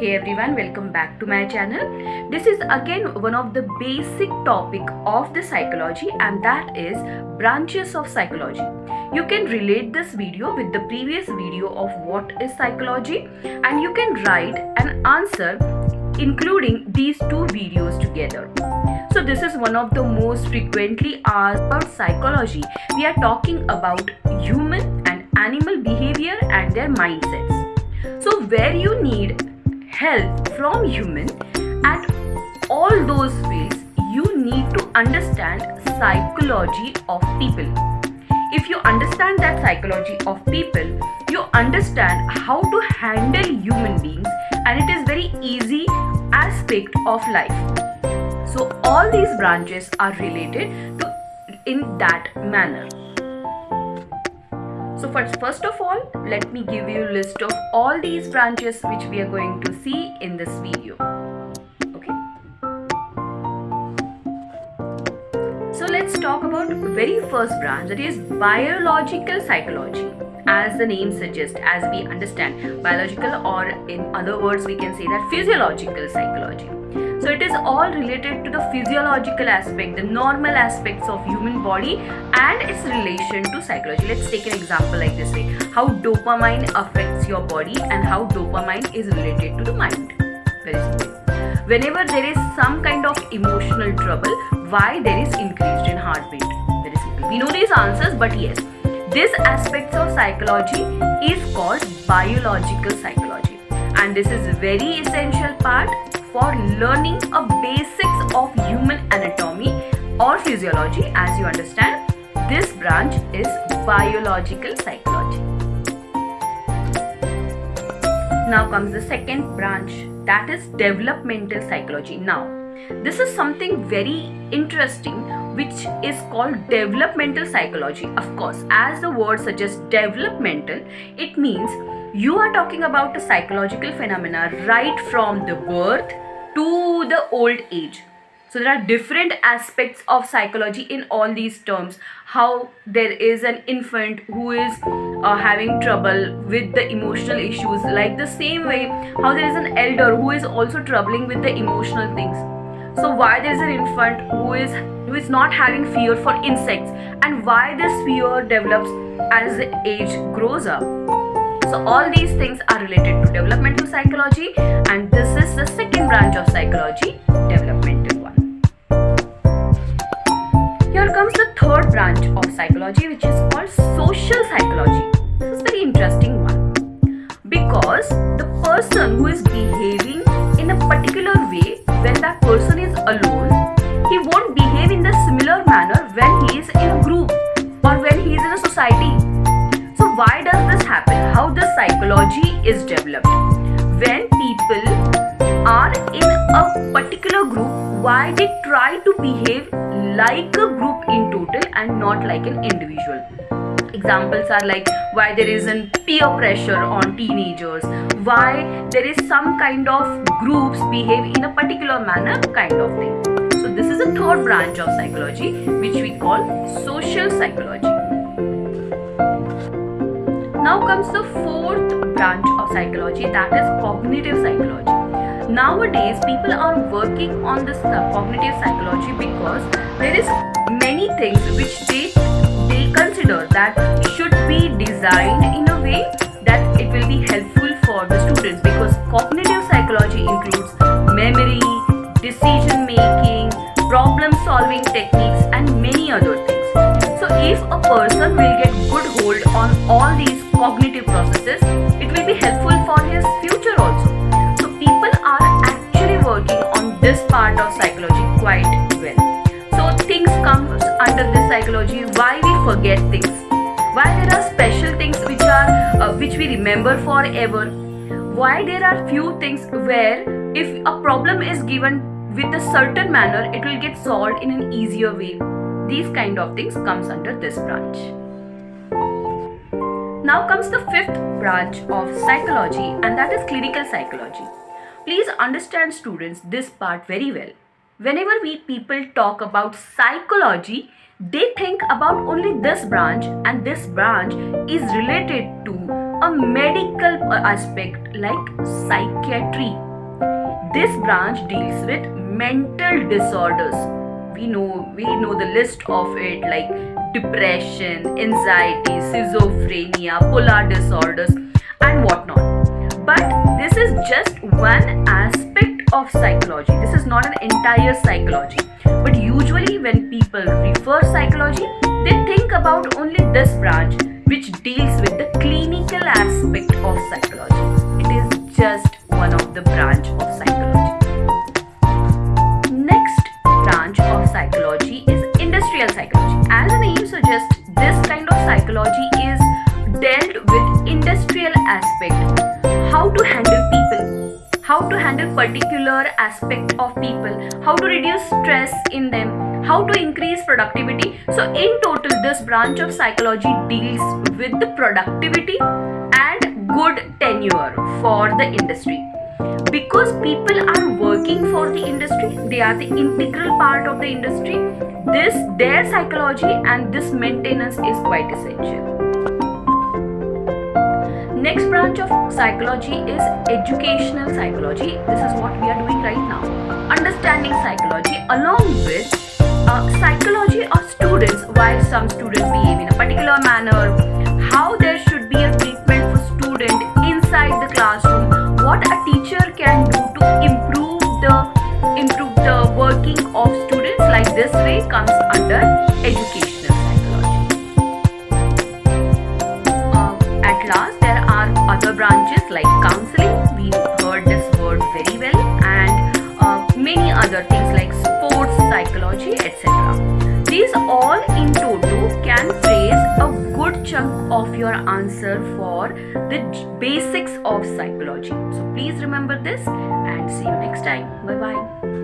Hey everyone, welcome back to my channel. This is again one of the basic topic of the psychology, and that is branches of psychology. You can relate this video with the previous video of what is psychology, and you can write an answer including these two videos together. So this is one of the most frequently asked about psychology. We are talking about human and animal behavior and their mindsets. So where you need help from human at all those fields, you need to understand psychology of people. If you understand that psychology of people, you understand how to handle human beings, and it is very easy aspect of life. So all these branches are related to in that manner. So first of all, let me give you a list of all these branches which we are going to see in this video. Okay. So let's talk about very first branch, that is biological psychology. As the name suggests, as we understand, biological, or in other words we can say that physiological psychology. So it is all related to the physiological aspect, the normal aspects of human body and its relation to psychology. Let's take an example like this way. How dopamine affects your body and how dopamine is related to the mind. Very simple. Whenever there is some kind of emotional trouble, why there is increased in heartbeat? Very simple. We know these answers, but yes, this aspect of psychology is called biological psychology, and this is a very essential part for learning a basics of human anatomy or physiology. As you understand, this branch is biological psychology. Now comes the second branch, that is developmental psychology. Now, this is something very interesting which is called developmental psychology. Of course, as the word suggests, developmental, it means you are talking about a psychological phenomena right from the birth to the old age. So there are different aspects of psychology in all these terms. How there is an infant who is having trouble with the emotional issues, like the same way how there is an elder who is also troubling with the emotional things. So why there is an infant who is not having fear for insects, and why this fear develops as the age grows up. So all these things are related to developmental psychology, and this is the second branch of psychology, developmental one. Here comes the third branch of psychology, which is called social psychology. This is a very interesting one, because the person who is behaving in a particular way when that person is alone, he won't behave in the similar manner when he is in a group or when he is in a society. So why does this happen? How the psychology is developed? When people are in a particular group, why they try to behave like a group in total and not like an individual? Examples are like why there is a peer pressure on teenagers, why there is some kind of groups behave in a particular manner, kind of thing. So this is a third branch of psychology which we call social psychology. Now comes the fourth branch of psychology, that is cognitive psychology. Nowadays people are working on this cognitive psychology because there is many things which they consider that should be designed in a way that it will be helpful for the students, because cognitive psychology includes memory, decision making, problem solving techniques and many other things. So if a person will get good hold on all these cognitive processes, it will be helpful for his future also. So people are actually working on this part of psychology quite well. So things come under this psychology, why we forget things, why there are special things which we remember forever, why there are few things where if a problem is given with a certain manner, it will get solved in an easier way. These kind of things comes under this branch. Now comes the fifth branch of psychology, and that is clinical psychology. Please understand, students, this part very well. Whenever we people talk about psychology, they think about only this branch, and this branch is related to a medical aspect like psychiatry. this branch deals with mental disorders. We know the list of it, like depression, anxiety, schizophrenia, polar disorders, and whatnot. But this is just one aspect of psychology. This is not an entire psychology. But usually when people refer psychology, they think about only this branch, which deals with the clinical aspect of psychology. It is just one of the branch of psychology. Next branch of psychology is industrial psychology. As the name suggests, this kind of psychology is dealt with industrial aspect. How to handle people, how to handle particular aspect of people, how to reduce stress in them, how to increase productivity. So in total, this branch of psychology deals with the productivity and good tenure for the industry. Because people are working for the industry, they are the integral part of the industry. Their psychology and this maintenance is quite essential. Next branch of psychology is educational psychology. This is what we are doing right now. Understanding psychology along with psychology of students, why some students behave in a particular manner, how there should be a treatment for student inside the classroom, what a teacher can do to improve the working of students. Like this way comes under educational psychology. At last, there are other branches like counseling. We heard this word very well, and many other things like sports psychology, etc. These all in total can phrase a good chunk of your answer for the basics of psychology. So please remember this and see you next time. Bye bye.